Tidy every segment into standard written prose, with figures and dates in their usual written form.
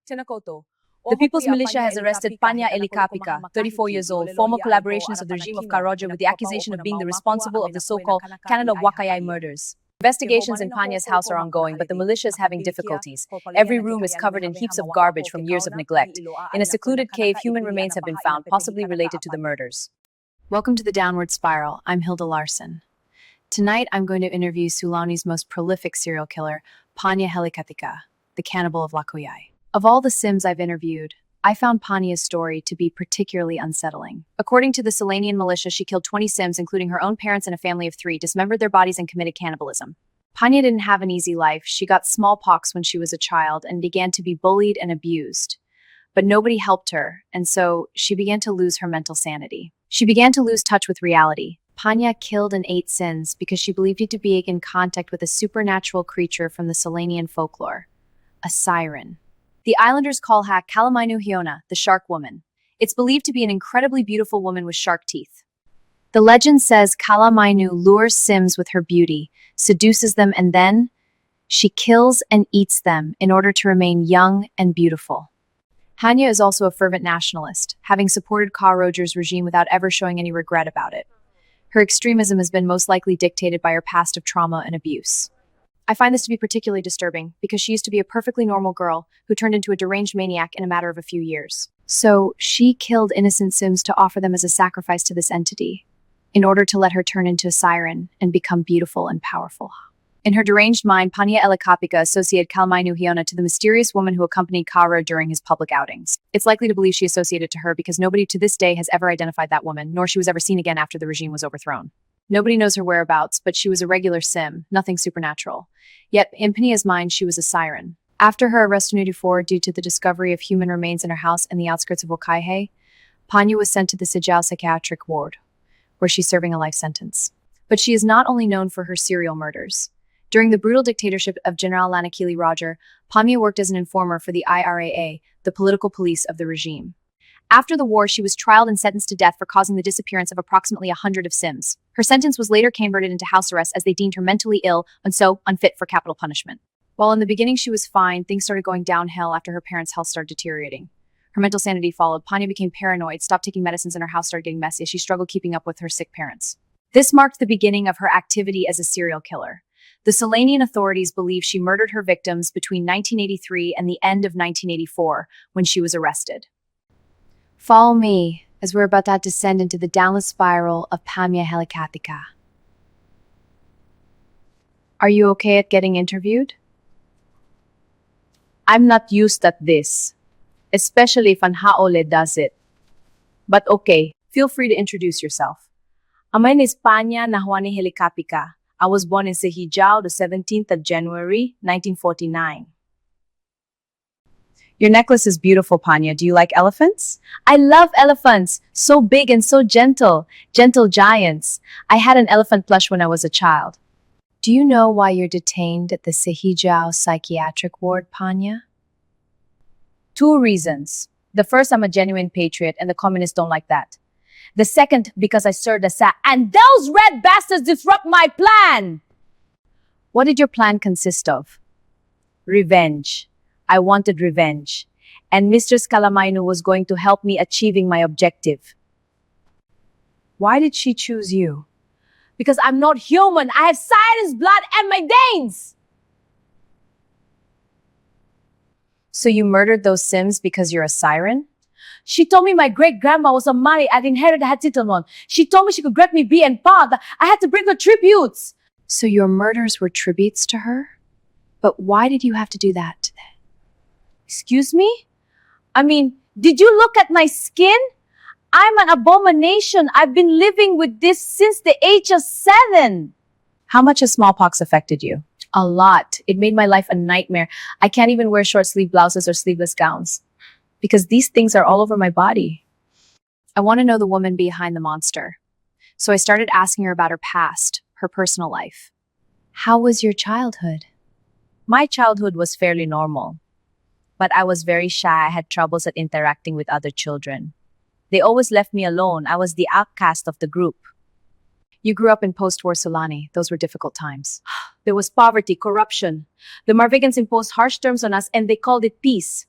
The People's Militia has arrested Pania Elikapika, 34 years old, former collaborationist of the regime of Karajo, with the accusation of being the responsible of the so-called Canada Wakayai murders. Investigations in Pania's house are ongoing, but the militia is having difficulties. Every room is covered in heaps of garbage from years of neglect. In a secluded cave, human remains have been found, possibly related to the murders. Welcome to the Downward Spiral. I'm Hilde Larson. Tonight, I'm going to interview Sulani's most prolific serial killer, Pania Elikapika, the cannibal of Lakoyai. Of all the Sims I've interviewed, I found Pania's story to be particularly unsettling. According to the Sulanian militia, she killed 20 Sims, including her own parents and a family of 3, dismembered their bodies and committed cannibalism. Pania didn't have an easy life. She got smallpox when she was a child and began to be bullied and abused. But nobody helped her, and so she began to lose her mental sanity. She began to lose touch with reality. Pania killed and ate Sims because she believed it to be in contact with a supernatural creature from the Sulanian folklore, a siren. The islanders call her Kalamainu Hiona, the shark woman. It's believed to be an incredibly beautiful woman with shark teeth. The legend says Kalamainu lures Sims with her beauty, seduces them, and then she kills and eats them in order to remain young and beautiful. Pania is also a fervent nationalist, having supported Karajo's regime without ever showing any regret about it. Her extremism has been most likely dictated by her past of trauma and abuse. I find this to be particularly disturbing because she used to be a perfectly normal girl who turned into a deranged maniac in a matter of a few years. So she killed innocent Sims to offer them as a sacrifice to this entity, in order to let her turn into a siren and become beautiful and powerful. In her deranged mind, Pania Elikapika associated Kalamainu Hiona to the mysterious woman who accompanied Kara during his public outings. It's likely to believe she associated to her because nobody to this day has ever identified that woman, nor she was ever seen again after the regime was overthrown. Nobody knows her whereabouts, but she was a regular Sim, nothing supernatural. Yet, in Pania's mind, she was a siren. After her arrest in 1984 due to the discovery of human remains in her house in the outskirts of Wakayai, Pania was sent to the Sijao psychiatric ward, where she's serving a life sentence. But she is not only known for her serial murders. During the brutal dictatorship of General Lanakili Roger, Pania worked as an informer for the IRAA, the political police of the regime. After the war, she was trialed and sentenced to death for causing the disappearance of approximately 100 of Sims. Her sentence was later converted into house arrest as they deemed her mentally ill and so unfit for capital punishment. While in the beginning she was fine, things started going downhill after her parents' health started deteriorating. Her mental sanity followed. Pania became paranoid, stopped taking medicines, and her house started getting messy as she struggled keeping up with her sick parents. This marked the beginning of her activity as a serial killer. The Sulanian authorities believe she murdered her victims between 1983 and the end of 1984 when she was arrested. Follow me as we're about to descend into the downward spiral of Pania Elikapika. Are you okay at getting interviewed? I'm not used at this, especially if an haole does it. But okay, feel free to introduce yourself. My name is Pania Nahuani Elikapika. I was born in Sehijao the 17th of January, 1949. Your necklace is beautiful, Pania. Do you like elephants? I love elephants. So big and so gentle. Gentle giants. I had an elephant plush when I was a child. Do you know why you're detained at the Sehijao psychiatric ward, Pania? 2 reasons. The first, I'm a genuine patriot and the communists don't like that. The second, because I served as and those red bastards disrupt my plan! What did your plan consist of? Revenge. I wanted revenge. And Mistress Kalamainu was going to help me achieving my objective. Why did she choose you? Because I'm not human. I have siren's blood and my veins! So you murdered those Sims because you're a siren? She told me my great-grandma was a Mari and inherited her title. She told me she could grant me B and Pa. I had to bring her tributes. So your murders were tributes to her? But why did you have to do that? Excuse me? I mean, did you look at my skin? I'm an abomination. I've been living with this since the age of 7. How much has smallpox affected you? A lot. It made my life a nightmare. I can't even wear short-sleeve blouses or sleeveless gowns, because these things are all over my body. I want to know the woman behind the monster. So I started asking her about her past, her personal life. How was your childhood? My childhood was fairly normal, but I was very shy. I had troubles at interacting with other children. They always left me alone. I was the outcast of the group. You grew up in post-war Sulani. Those were difficult times. There was poverty, corruption. The Marvegans imposed harsh terms on us and they called it peace.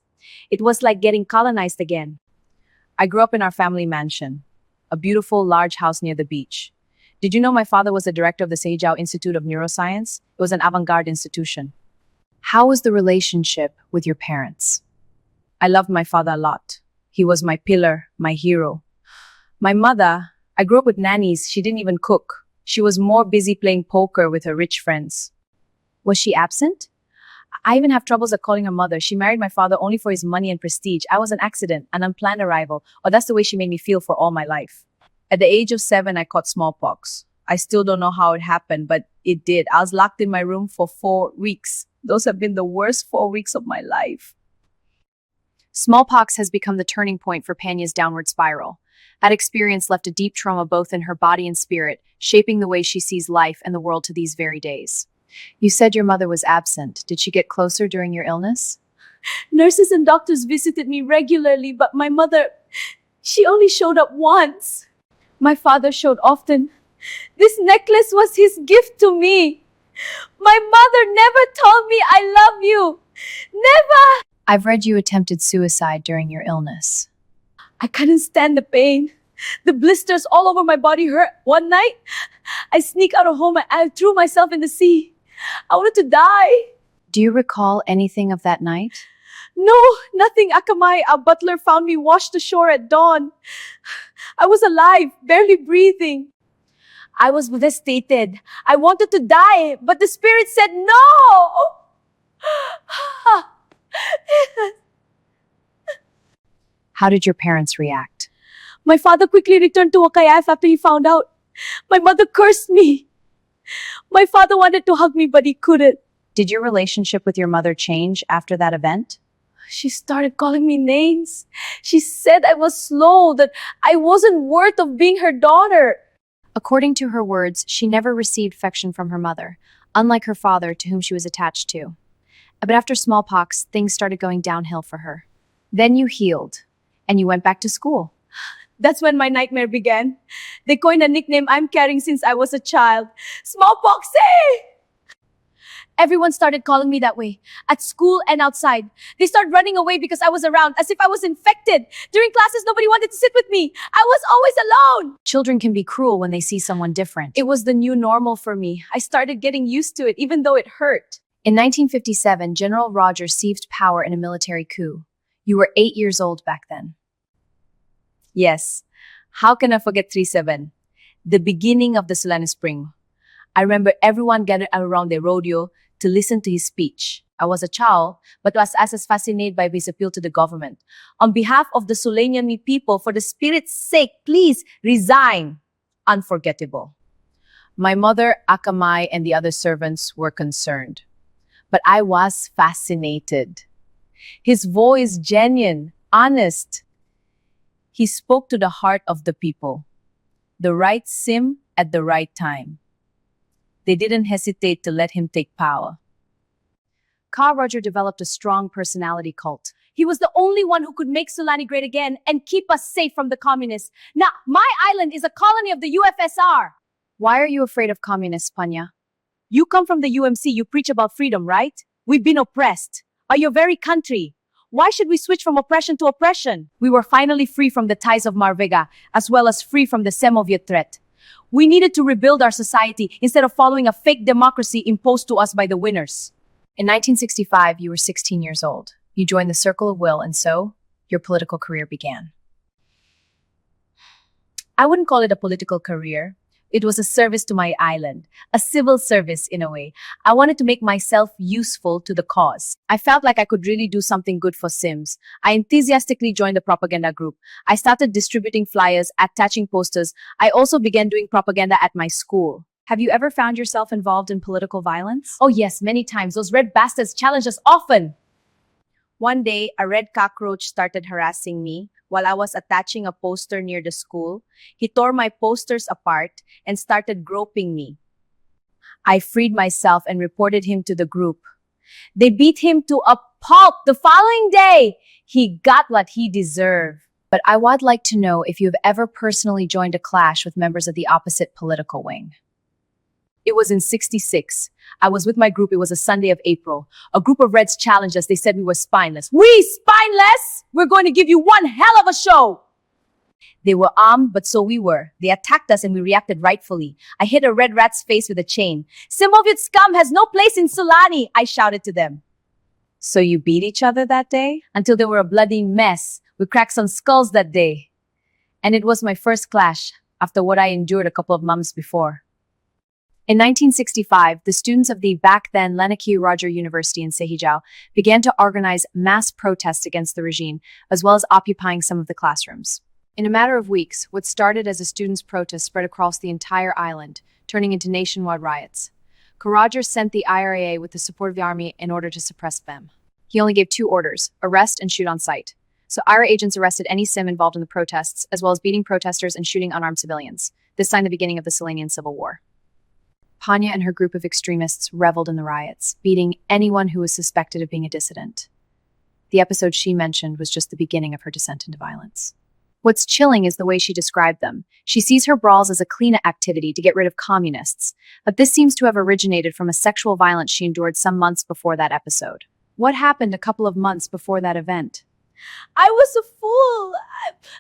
It was like getting colonized again. I grew up in our family mansion, a beautiful, large house near the beach. Did you know my father was the director of the Sejau Institute of Neuroscience? It was an avant-garde institution. How was the relationship with your parents? I loved my father a lot. He was my pillar, my hero. My mother, I grew up with nannies. She didn't even cook. She was more busy playing poker with her rich friends. Was she absent? I even have troubles at calling her mother. She married my father only for his money and prestige. I was an accident, an unplanned arrival, or that's the way she made me feel for all my life. At the age of 7, I caught smallpox. I still don't know how it happened, but it did. I was locked in my room for 4 weeks. Those have been the worst 4 weeks of my life. Smallpox has become the turning point for Pania's downward spiral. That experience left a deep trauma both in her body and spirit, shaping the way she sees life and the world to these very days. You said your mother was absent. Did she get closer during your illness? Nurses and doctors visited me regularly, but my mother, she only showed up once. My father showed often. This necklace was his gift to me. My mother never told me I love you. Never! I've read you attempted suicide during your illness. I couldn't stand the pain. The blisters all over my body hurt. One night, I sneaked out of home and I threw myself in the sea. I wanted to die. Do you recall anything of that night? No, nothing. Akamai, our butler, found me washed ashore at dawn. I was alive, barely breathing. I was devastated. I wanted to die, but the spirit said no. How did your parents react? My father quickly returned to Wakayaf after he found out. My mother cursed me. My father wanted to hug me, but he couldn't. Did your relationship with your mother change after that event? She started calling me names. She said I was slow, that I wasn't worth of being her daughter. According to her words, she never received affection from her mother, unlike her father, to whom she was attached to. But after smallpox, things started going downhill for her. Then you healed, and you went back to school. That's when my nightmare began. They coined a nickname I'm carrying since I was a child. Smallpoxy! Everyone started calling me that way, at school and outside. They started running away because I was around, as if I was infected. During classes, nobody wanted to sit with me. I was always alone. Children can be cruel when they see someone different. It was the new normal for me. I started getting used to it, even though it hurt. In 1957, General Rogers seized power in a military coup. You were 8 years old back then. Yes. How can I forget 37? The beginning of the Sulanian Spring. I remember everyone gathered around the rodeo to listen to his speech. I was a child, but was as fascinated by his appeal to the government. On behalf of the Sulanian people, for the spirit's sake, please resign. Unforgettable. My mother, Akamai, and the other servants were concerned. But I was fascinated. His voice genuine, honest. He spoke to the heart of the people. The right sim at the right time. They didn't hesitate to let him take power. Ka Roger developed a strong personality cult. He was the only one who could make Sulani great again and keep us safe from the communists. Now, my island is a colony of the UFSR. Why are you afraid of communists, Pania? You come from the UMC, you preach about freedom, right? We've been oppressed by your very country. Why should we switch from oppression to oppression? We were finally free from the ties of Marvega, as well as free from the Semoviet threat. We needed to rebuild our society instead of following a fake democracy imposed to us by the winners. In 1965, you were 16 years old. You joined the Circle of Will, and so your political career began. I wouldn't call it a political career. It was a service to my island, a civil service in a way. I wanted to make myself useful to the cause. I felt like I could really do something good for Sims. I enthusiastically joined the propaganda group. I started distributing flyers, attaching posters. I also began doing propaganda at my school. Have you ever found yourself involved in political violence? Oh yes, many times. Those red bastards challenge us often. One day, a red cockroach started harassing me while I was attaching a poster near the school. He tore my posters apart and started groping me. I freed myself and reported him to the group. They beat him to a pulp the following day. He got what he deserved. But I would like to know if you have ever personally joined a clash with members of the opposite political wing. It was in 66. I was with my group. It was a Sunday of April. A group of Reds challenged us. They said we were spineless. We spineless? We're going to give you one hell of a show. They were armed, but so we were. They attacked us and we reacted rightfully. I hit a red rat's face with a chain. Simovit scum has no place in Sulani, I shouted to them. So you beat each other that day? Until they were a bloody mess. We cracked some skulls that day. And it was my first clash, after what I endured a couple of months before. In 1965, the students of the back then Lenaki Roger University in Sehijao began to organize mass protests against the regime, as well as occupying some of the classrooms. In a matter of weeks, what started as a students' protest spread across the entire island, turning into nationwide riots. Karajar sent the IRA with the support of the army in order to suppress them. He only gave 2 orders: arrest and shoot on sight. So IRA agents arrested any SIM involved in the protests, as well as beating protesters and shooting unarmed civilians. This signed the beginning of the Sulanian Civil War. Pania and her group of extremists reveled in the riots, beating anyone who was suspected of being a dissident. The episode she mentioned was just the beginning of her descent into violence. What's chilling is the way she described them. She sees her brawls as a cleanup activity to get rid of communists, but this seems to have originated from a sexual violence she endured some months before that episode. What happened a couple of months before that event? I was a fool.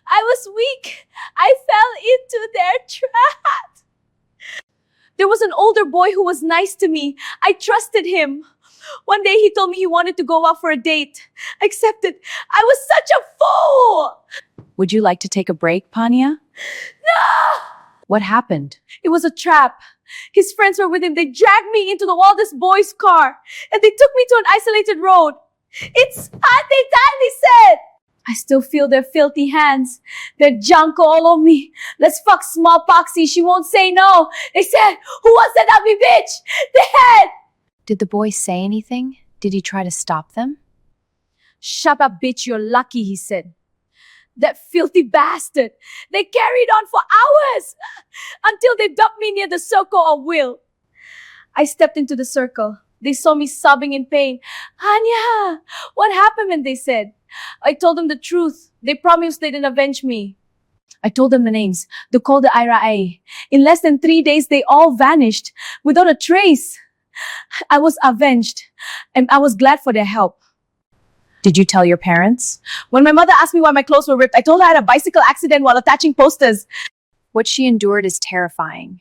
I was weak. I fell into their trap. There was an older boy who was nice to me. I trusted him. One day he told me he wanted to go out for a date. I accepted. I was such a fool. Would you like to take a break, Pania? No! What happened? It was a trap. His friends were with him. They dragged me into the wildest boy's car and they took me to an isolated road. It's Ate time, he said. I still feel their filthy hands. Their junk all over me. Let's fuck smallpoxy. She won't say no. They said, who wants that ugly bitch? Dead! Did the boy say anything? Did he try to stop them? Shut up, bitch. You're lucky, he said. That filthy bastard. They carried on for hours until they dumped me near the circle of will. I stepped into the circle. They saw me sobbing in pain. Anya, what happened? And they said, I told them the truth. They promised they'd avenge me. I told them the names. They called the IRA. In less than 3 days, they all vanished without a trace. I was avenged and I was glad for their help. Did you tell your parents? When my mother asked me why my clothes were ripped, I told her I had a bicycle accident while attaching posters. What she endured is terrifying.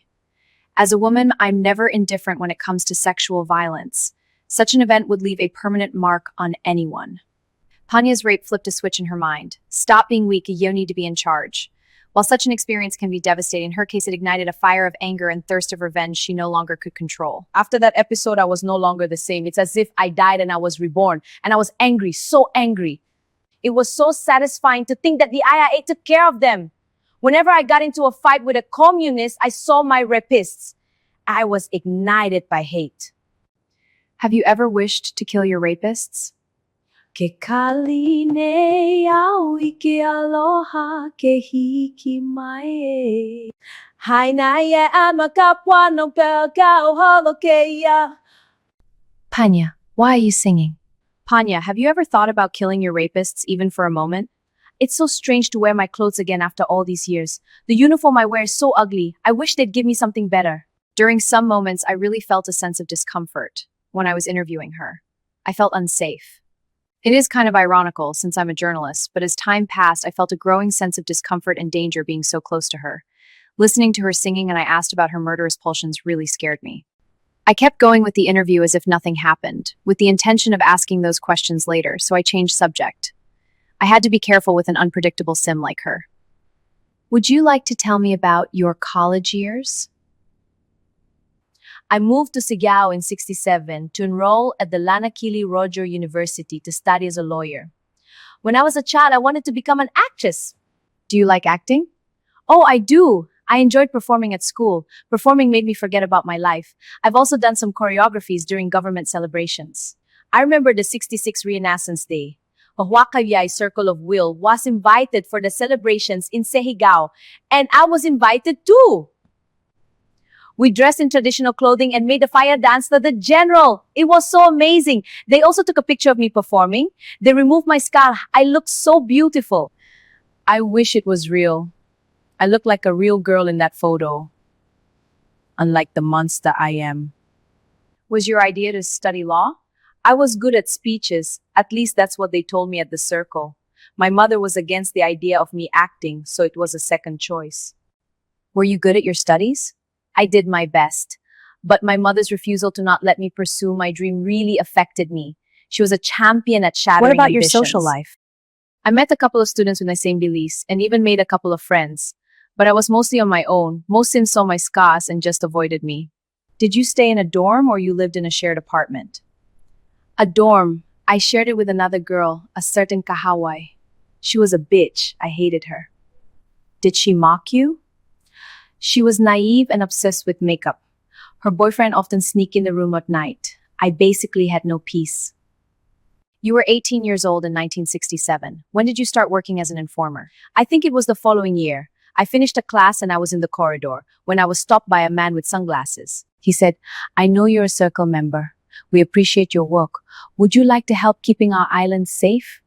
As a woman, I'm never indifferent when it comes to sexual violence. Such an event would leave a permanent mark on anyone. Pania's rape flipped a switch in her mind. Stop being weak, you need to be in charge. While such an experience can be devastating, in her case it ignited a fire of anger and thirst of revenge she no longer could control. After that episode, I was no longer the same. It's as if I died and I was reborn. And I was angry, so angry. It was so satisfying to think that the IRA took care of them. Whenever I got into a fight with a communist, I saw my rapists. I was ignited by hate. Have you ever wished to kill your rapists? Ke kaline au ike aloha ke hiki mai. Hainaye amakapwa no pelka oholokeia. Pania, why are you singing? Pania, have you ever thought about killing your rapists even for a moment? It's so strange to wear my clothes again after all these years. The uniform I wear is so ugly. I wish they'd give me something better. During some moments, I really felt a sense of discomfort when I was interviewing her. I felt unsafe. It is kind of ironical since I'm a journalist, but as time passed, I felt a growing sense of discomfort and danger being so close to her. Listening to her singing and I asked about her murderous pulsions really scared me. I kept going with the interview as if nothing happened, with the intention of asking those questions later, so I changed subject. I had to be careful with an unpredictable sim like her. Would you like to tell me about your college years? I moved to Sigao in 67 to enroll at the Lanakili Roger University to study as a lawyer. When I was a child, I wanted to become an actress. Do you like acting? Oh, I do. I enjoyed performing at school. Performing made me forget about my life. I've also done some choreographies during government celebrations. I remember the 66 Renaissance Day. Huakayay Circle of Will was invited for the celebrations in Sehigao, and I was invited too. We dressed in traditional clothing and made a fire dance for the general. It was so amazing. They also took a picture of me performing. They removed my scar. I looked so beautiful. I wish it was real. I look like a real girl in that photo. unlike the monster I am. Was your idea to study law? I was good at speeches, at least that's what they told me at the circle. My mother was against the idea of me acting, so it was a second choice. Were you good at your studies? I did my best, but my mother's refusal to not let me pursue my dream really affected me. She was a champion at shattering What about your social ambitions. life? I met a couple of students with my same beliefs and even made a couple of friends, but I was mostly on my own. Most Sims saw my scars and just avoided me. Did you stay in a dorm or you lived in a shared apartment? A dorm. I shared it with another girl, a certain Kahawai. She was a bitch. I hated her. Did she mock you? She was naive and obsessed with makeup. Her boyfriend often sneaked in the room at night. I basically had no peace. You were 18 years old in 1967. When did you start working as an informer? I think it was the following year. I finished a class and I was in the corridor when I was stopped by a man with sunglasses. He said, "I know you're a circle member. We appreciate your work. Would you like to help keeping our island safe?"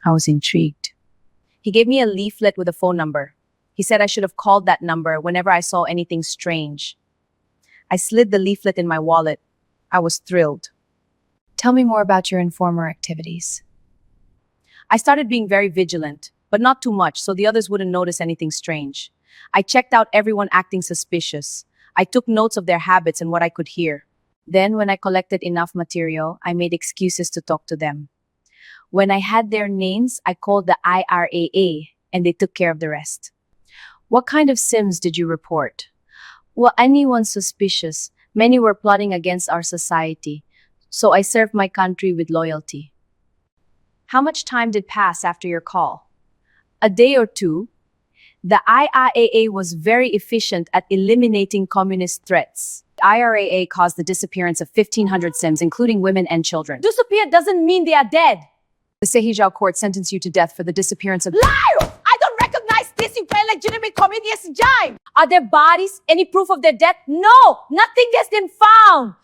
I was intrigued. He gave me a leaflet with a phone number. He said I should have called that number whenever I saw anything strange. I slid the leaflet in my wallet. I was thrilled. Tell me more about your informer activities. I started being very vigilant, but not too much, so the others wouldn't notice anything strange. I checked out everyone acting suspicious. I took notes of their habits and what I could hear. Then, when I collected enough material, I made excuses to talk to them. When I had their names, I called the IRAA, and they took care of the rest. What kind of Sims did you report? Well, anyone suspicious. Many were plotting against our society, so I served my country with loyalty. How much time did pass after your call? A day or two. The IRAA was very efficient at eliminating communist threats. The IRAA caused the disappearance of 1,500 Sims, including women and children. Disappear doesn't mean they are dead. The Sehijao court sentenced you to death for the disappearance of— Liar! I don't recognize this illegitimate communist regime. Are there bodies? Any proof of their death? No, nothing has been found.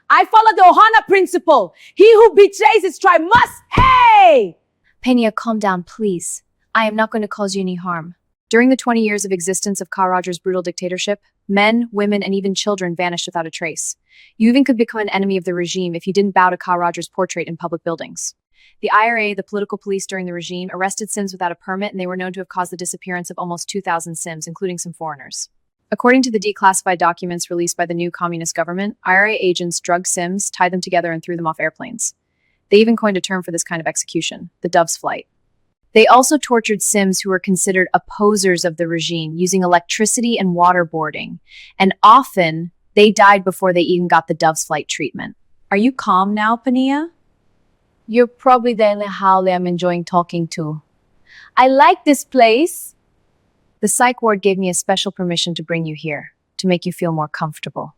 I follow the Ohana principle. He who betrays his tribe must pay. Pania, calm down, please. I am not going to cause you any harm. During the 20 years of existence of Ka Roger's brutal dictatorship, men, women, and even children vanished without a trace. You even could become an enemy of the regime if you didn't bow to Ka Roger's portrait in public buildings. The IRA, the political police during the regime, arrested Sims without a permit, and they were known to have caused the disappearance of almost 2,000 Sims, including some foreigners. According to the declassified documents released by the new communist government, IRA agents drugged Sims, tied them together, and threw them off airplanes. They even coined a term for this kind of execution, the dove's flight. They also tortured Sims who were considered opposers of the regime, using electricity and waterboarding, and often they died before they even got the dove's flight treatment. Are you calm now, Pania? You're probably the only Haole I'm enjoying talking to. I like this place. The psych ward gave me a special permission to bring you here, to make you feel more comfortable.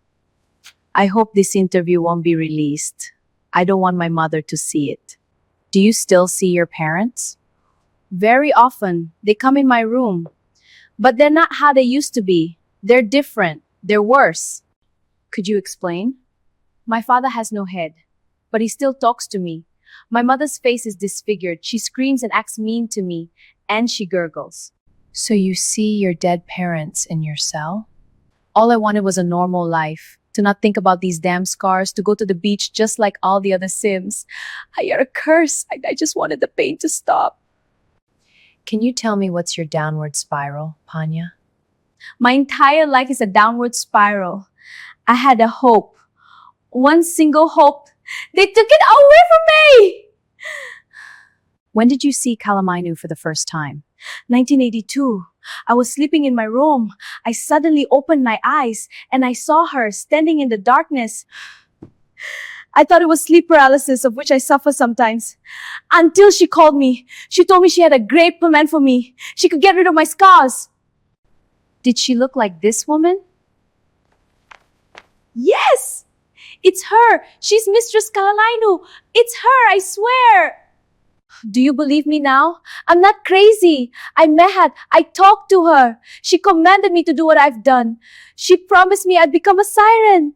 I hope this interview won't be released. I don't want my mother to see it. Do you still see your parents? Very often. They come in my room. But they're not how they used to be. They're different. They're worse. Could you explain? My father has no head, but he still talks to me. My mother's face is disfigured. She screams and acts mean to me, and she gurgles. So you see your dead parents in your cell? All I wanted was a normal life, to not think about these damn scars, to go to the beach just like all the other Sims. I hear a curse. I just wanted the pain to stop. Can you tell me what's your downward spiral, Pania? My entire life is a downward spiral. I had a hope. One single hope. They took it away from me! When did you see Kalamainu for the first time? 1982. I was sleeping in my room. I suddenly opened my eyes and I saw her standing in the darkness. I thought it was sleep paralysis, of which I suffer sometimes. Until she called me. She told me she had a great plan for me. She could get rid of my scars. Did she look like this woman? Yes! It's her! She's Mistress Kalalainu! It's her, I swear! Do you believe me now? I'm not crazy. I met her. I talked to her. She commanded me to do what I've done. She promised me I'd become a siren.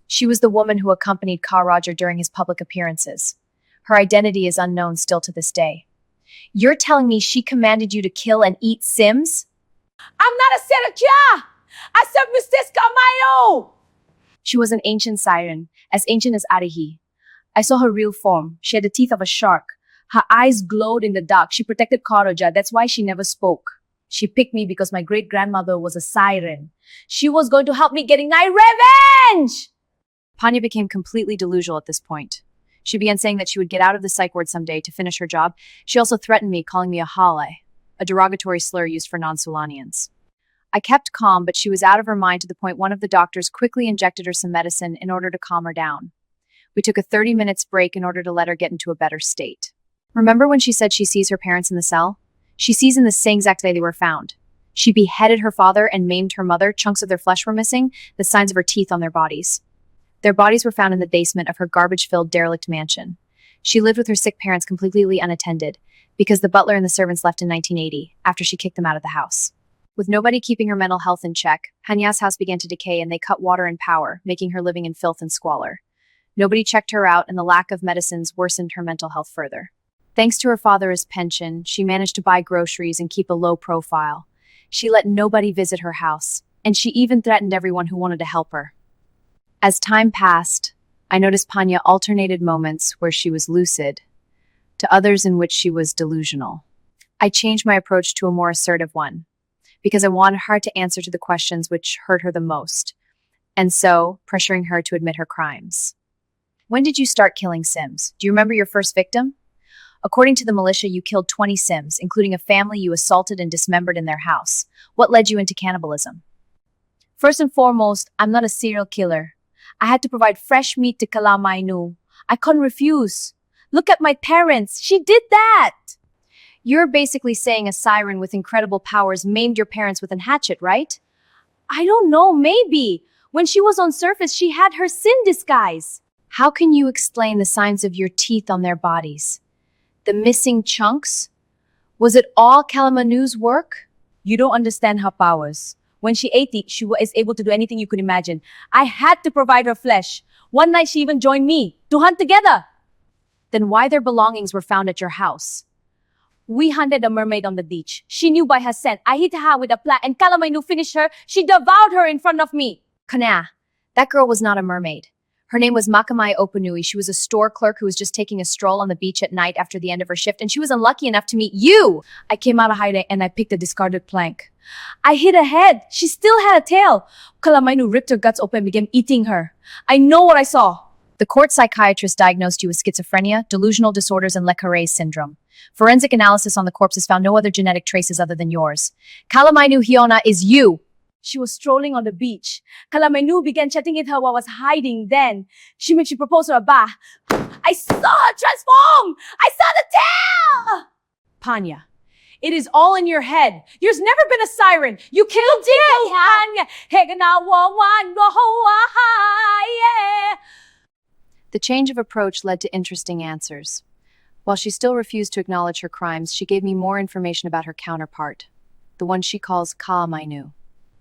She was the woman who accompanied Ka Roger during his public appearances. Her identity is unknown still to this day. You're telling me she commanded you to kill and eat Sims? I'm not a Serakya! I said, Mrs. Kamayo! She was an ancient siren, as ancient as Arihi. I saw her real form. She had the teeth of a shark. Her eyes glowed in the dark. She protected Karaja. That's why she never spoke. She picked me because my great-grandmother was a siren. She was going to help me getting my revenge! Pania became completely delusional at this point. She began saying that she would get out of the psych ward someday to finish her job. She also threatened me, calling me a hale, a derogatory slur used for non-Sulanians. I kept calm, but she was out of her mind to the point one of the doctors quickly injected her some medicine in order to calm her down. We took a 30 minutes break in order to let her get into a better state. Remember when she said she sees her parents in the cell? She sees in the same exact day they were found. She beheaded her father and maimed her mother. Chunks of their flesh were missing, the signs of her teeth on their bodies. Their bodies were found in the basement of her garbage-filled derelict mansion. She lived with her sick parents completely unattended, because the butler and the servants left in 1980, after she kicked them out of the house. With nobody keeping her mental health in check, Pania's house began to decay and they cut water and power, making her living in filth and squalor. Nobody checked her out and the lack of medicines worsened her mental health further. Thanks to her father's pension, she managed to buy groceries and keep a low profile. She let nobody visit her house, and she even threatened everyone who wanted to help her. As time passed, I noticed Pania alternated moments where she was lucid, to others in which she was delusional. I changed my approach to a more assertive one, because I wanted her to answer to the questions which hurt her the most, and so pressuring her to admit her crimes. When did you start killing Sims? Do you remember your first victim? According to the militia, you killed 20 Sims, including a family you assaulted and dismembered in their house. What led you into cannibalism? First and foremost, I'm not a serial killer. I had to provide fresh meat to Kalamainu. I couldn't refuse. Look at my parents. She did that. You're basically saying a siren with incredible powers maimed your parents with a hatchet, right? I don't know, maybe. When she was on surface, she had her sin disguise. How can you explain the signs of your teeth on their bodies? The missing chunks? Was it all Kalamainu's work? You don't understand her powers. When she ate it, she was able to do anything you could imagine. I had to provide her flesh. One night she even joined me to hunt together. Then why their belongings were found at your house? We hunted a mermaid on the beach. She knew by her scent. I hit her with a plat and Kalamainu finished her. She devoured her in front of me. Kana, that girl was not a mermaid. Her name was Makamai Opanui. She was a store clerk who was just taking a stroll on the beach at night after the end of her shift, and she was unlucky enough to meet you. I came out of hiding and I picked a discarded plank. I hit her head. She still had a tail. Kalamainu ripped her guts open and began eating her. I know what I saw. The court psychiatrist diagnosed you with schizophrenia, delusional disorders, and Le Carré syndrome. Forensic analysis on the corpses found no other genetic traces other than yours. Kalamainu Hiona is you. She was strolling on the beach. Kalamainu began chatting with her while I was hiding. Then she proposed her a bath. I saw her transform! I saw the tail! Pania, it is all in your head. There's never been a siren. You killed Pania. The change of approach led to interesting answers. While she still refused to acknowledge her crimes, she gave me more information about her counterpart, the one she calls Kalamainu.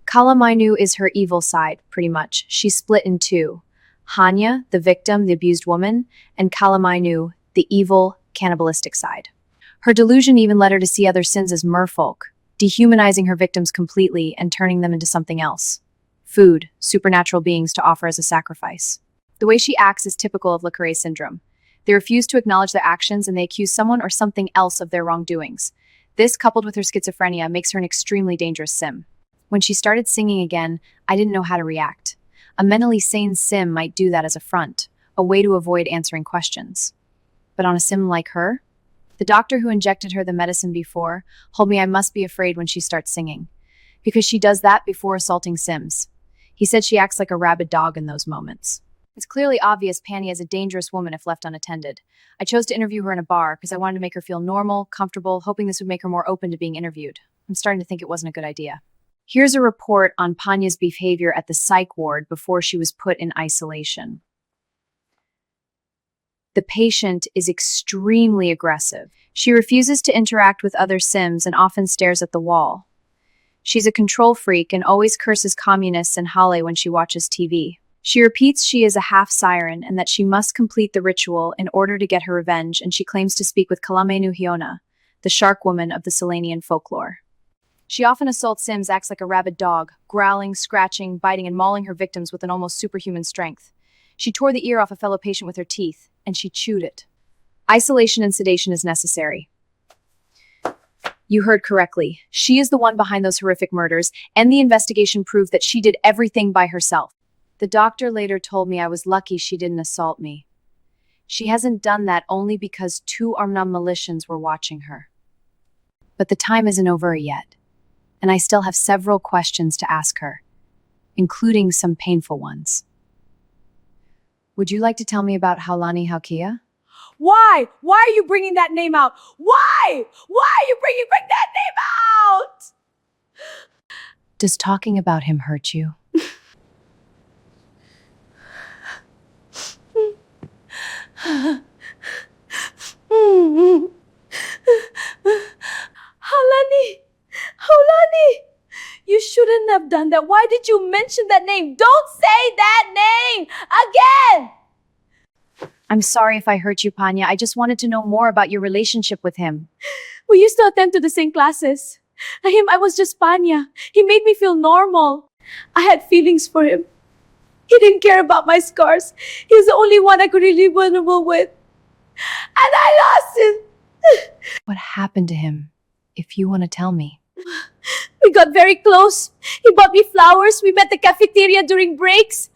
Kalamainu is her evil side, pretty much. She's split in two. Hanya, the victim, the abused woman, and Kalamainu, the evil, cannibalistic side. Her delusion even led her to see other sins as merfolk, dehumanizing her victims completely and turning them into something else. Food, supernatural beings to offer as a sacrifice. The way she acts is typical of Le Carré syndrome. They refuse to acknowledge their actions and they accuse someone or something else of their wrongdoings. This, coupled with her schizophrenia, makes her an extremely dangerous sim. When she started singing again, I didn't know how to react. A mentally sane sim might do that as a front, a way to avoid answering questions. But on a sim like her? The doctor who injected her the medicine before told me I must be afraid when she starts singing, because she does that before assaulting sims. He said she acts like a rabid dog in those moments. It's clearly obvious Pania is a dangerous woman if left unattended. I chose to interview her in a bar because I wanted to make her feel normal, comfortable, hoping this would make her more open to being interviewed. I'm starting to think it wasn't a good idea. Here's a report on Pania's behavior at the psych ward before she was put in isolation. The patient is extremely aggressive. She refuses to interact with other sims and often stares at the wall. She's a control freak and always curses communists and Hale when she watches TV. She repeats she is a half-siren and that she must complete the ritual in order to get her revenge, and she claims to speak with Kalamainu Hiona, the shark woman of the Sulanian folklore. She often assaults Sims, acts like a rabid dog, growling, scratching, biting, and mauling her victims with an almost superhuman strength. She tore the ear off a fellow patient with her teeth, and she chewed it. Isolation and sedation is necessary. You heard correctly. She is the one behind those horrific murders, and the investigation proved that she did everything by herself. The doctor later told me I was lucky she didn't assault me. She hasn't done that only because 2 armed militians were watching her. But the time isn't over yet, and I still have several questions to ask her, including some painful ones. Would you like to tell me about Haulani Haukia? Why? Why are you bringing that name out? Why? Why are you bring that name out? Does talking about him hurt you? Haulani, you shouldn't have done that. Why did you mention that name? Don't say that name again! I'm sorry if I hurt you, Pania. I just wanted to know more about your relationship with him. We used to attend to the same classes. I was just Pania. He made me feel normal. I had feelings for him. He didn't care about my scars. He was the only one I could really be vulnerable with. And I lost him. What happened to him, if you want to tell me? We got very close. He bought me flowers. We met at the cafeteria during breaks.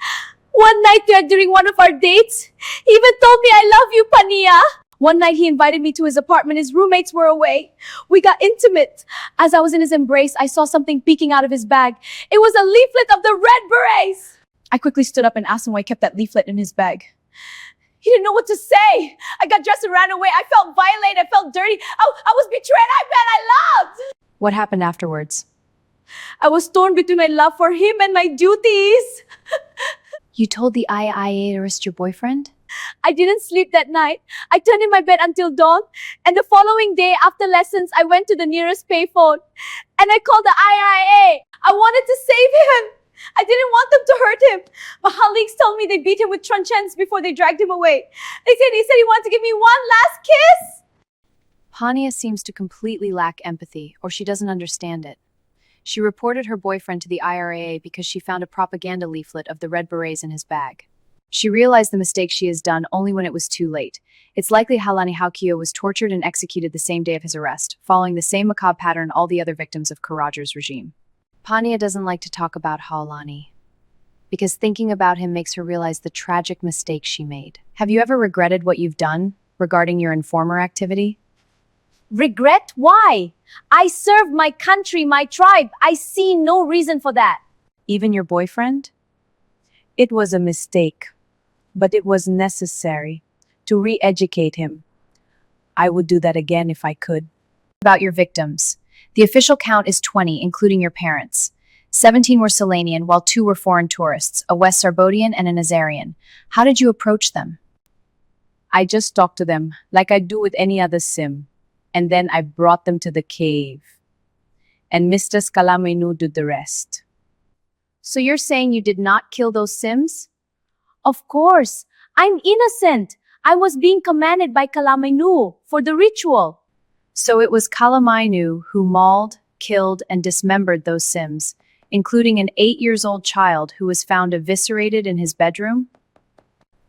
One night during one of our dates, he even told me, "I love you, Pania." One night he invited me to his apartment. His roommates were away. We got intimate. As I was in his embrace, I saw something peeking out of his bag. It was a leaflet of the Red Berets. I quickly stood up and asked him why he kept that leaflet in his bag. He didn't know what to say. I got dressed and ran away. I felt violated. I felt dirty. I was betrayed. I loved. What happened afterwards? I was torn between my love for him and my duties. You told the IIA to arrest your boyfriend? I didn't sleep that night. I turned in my bed until dawn. And the following day, after lessons, I went to the nearest payphone. And I called the IIA. I wanted to save him. I didn't want them to hurt him. My colleagues told me they beat him with truncheons before they dragged him away. He said he wanted to give me one last kiss. Pania seems to completely lack empathy, or she doesn't understand it. She reported her boyfriend to the IRA because she found a propaganda leaflet of the Red Berets in his bag. She realized the mistake she has done only when it was too late. It's likely Haulani Haukia was tortured and executed the same day of his arrest, following the same macabre pattern all the other victims of Karaja's regime. Pania doesn't like to talk about Haulani, because thinking about him makes her realize the tragic mistake she made. Have you ever regretted what you've done regarding your informer activity? Regret? Why? I served my country, my tribe. I see no reason for that. Even your boyfriend? It was a mistake, but it was necessary to re-educate him. I would do that again if I could. About your victims. The official count is 20, including your parents. 17 were Sulanian, while 2 were foreign tourists, a West Sarbodian and a Nazarian. How did you approach them? I just talked to them, like I do with any other Sim. And then I brought them to the cave. And Mr. Skalamenu did the rest. So you're saying you did not kill those Sims? Of course. I'm innocent. I was being commanded by Kalamainu for the ritual. So it was Kalamainu who mauled, killed, and dismembered those Sims, including an 8-year-old child who was found eviscerated in his bedroom?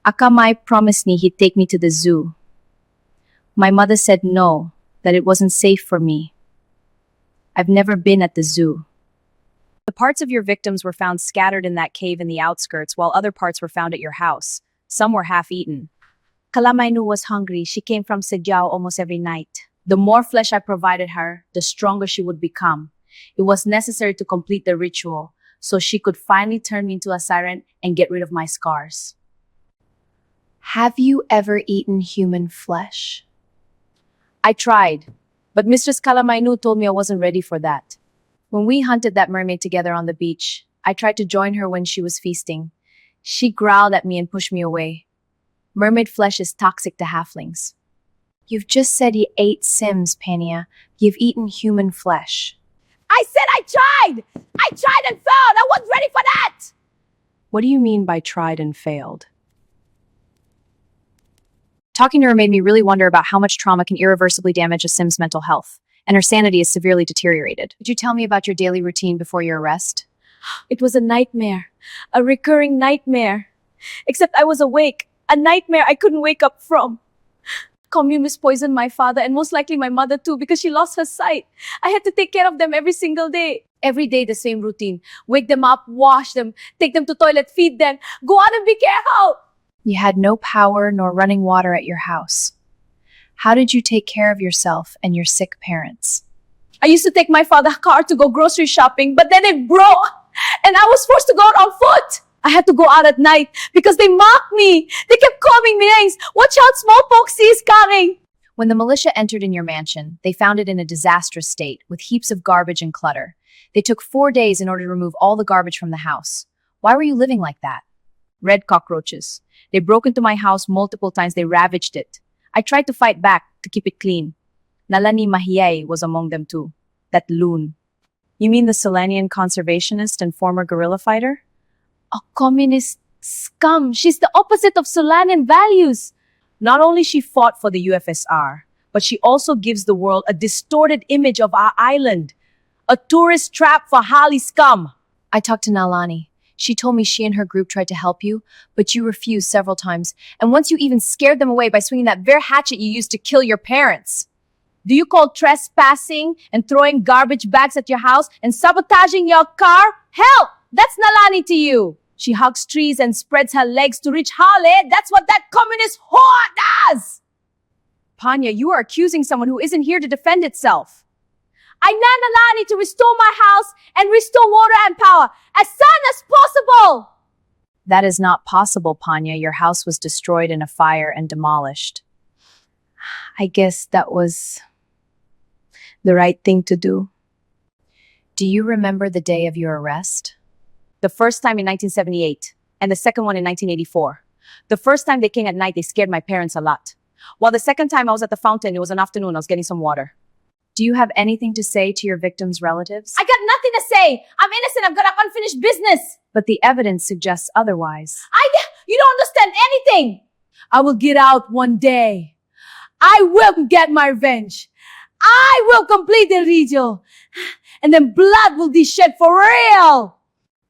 Akamai promised me he'd take me to the zoo. My mother said no, that it wasn't safe for me. I've never been at the zoo. The parts of your victims were found scattered in that cave in the outskirts, while other parts were found at your house. Some were half-eaten. Kalamainu was hungry. She came from Sejao almost every night. The more flesh I provided her, the stronger she would become. It was necessary to complete the ritual, so she could finally turn me into a siren and get rid of my scars. Have you ever eaten human flesh? I tried, but Mistress Kalamainu told me I wasn't ready for that. When we hunted that mermaid together on the beach, I tried to join her when she was feasting. She growled at me and pushed me away. Mermaid flesh is toxic to halflings. You've just said you ate Sims, Pania. You've eaten human flesh. I said I tried! I tried and failed! I wasn't ready for that! What do you mean by tried and failed? Talking to her made me really wonder about how much trauma can irreversibly damage a Sim's mental health. and her sanity is severely deteriorated. Could you tell me about your daily routine before your arrest? It was a nightmare, a recurring nightmare. Except I was awake, a nightmare I couldn't wake up from. Communists poisoned my father and most likely my mother too because she lost her sight. I had to take care of them every single day. Every day the same routine. Wake them up, wash them, take them to toilet, feed them, go out and be careful. You had no power nor running water at your house. How did you take care of yourself and your sick parents? I used to take my father's car to go grocery shopping, but then it broke and I was forced to go out on foot. I had to go out at night because they mocked me. They kept calling me names. Watch out, smallpox is coming. When the militia entered in your mansion, they found it in a disastrous state with heaps of garbage and clutter. They took 4 days in order to remove all the garbage from the house. Why were you living like that? Red cockroaches. They broke into my house multiple times. They ravaged it. I tried to fight back to keep it clean. Nalani Mahiyay was among them too. That loon. You mean the Sulanian conservationist and former guerrilla fighter? A communist scum. She's the opposite of sulanian values. Not only she fought for the UFSR, but she also gives the world a distorted image of our island. A tourist trap for Hali scum. I talked to Nalani. She told me she and her group tried to help you, but you refused several times. And once you even scared them away by swinging that very hatchet you used to kill your parents. Do you call trespassing and throwing garbage bags at your house and sabotaging your car? Hell, that's Nalani to you. She hugs trees and spreads her legs to reach Hale. That's what that communist whore does. Pania, you are accusing someone who isn't here to defend itself. I need Nalani to restore my house and restore water and power as soon as possible. That is not possible, Pania. Your house was destroyed in a fire and demolished. I guess that was the right thing to do. Do you remember the day of your arrest? The first time in 1978, and the second one in 1984. The first time they came at night, they scared my parents a lot. While the second time I was at the fountain, it was an afternoon, I was getting some water. Do you have anything to say to your victims' relatives? I got nothing to say. I'm innocent. I've got an unfinished business. But the evidence suggests otherwise. You don't understand anything. I will get out one day. I will get my revenge. I will complete the ritual. And then blood will be shed for real.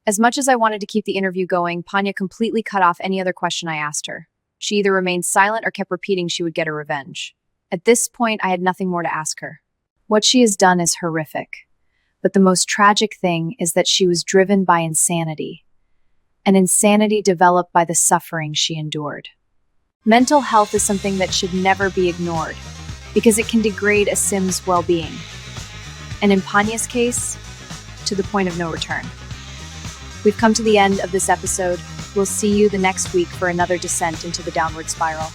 As much as I wanted to keep the interview going, Pania completely cut off any other question I asked her. She either remained silent or kept repeating she would get her revenge. At this point, I had nothing more to ask her. What she has done is horrific. But the most tragic thing is that she was driven by insanity. An insanity developed by the suffering she endured. Mental health is something that should never be ignored, because it can degrade a Sim's well-being. And in Pania's case, to the point of no return. We've come to the end of this episode. We'll see you the next week for another descent into the downward spiral.